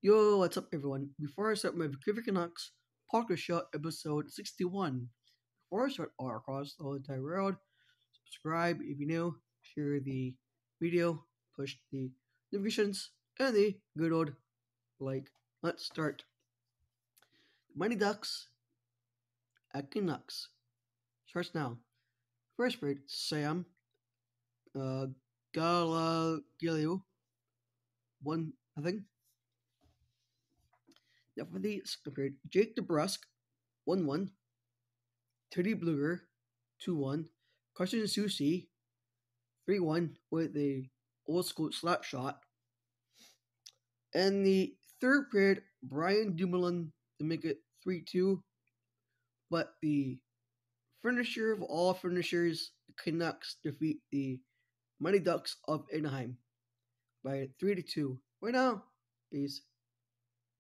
Yo, what's up, everyone? Before I start my Vancouver Canucks podcast show, episode 61. Before I start all across the whole entire world, subscribe if you new, share the video, push the notifications, and the good old like. Let's start. Mighty Ducks at Canucks starts now. First period, Sam uh, Galagilio, 1 nothing. Now for the second period, Jake DeBrusk, 1-1. Teddy Bluger, 2-1. Carson Susie, 3-1 with a old school slap shot. And the third period, Brian Dumoulin to make it 3-2. But the finisher of all finishers, the Canucks defeat the Mighty Ducks of Anaheim by 3-2. Right now, peace.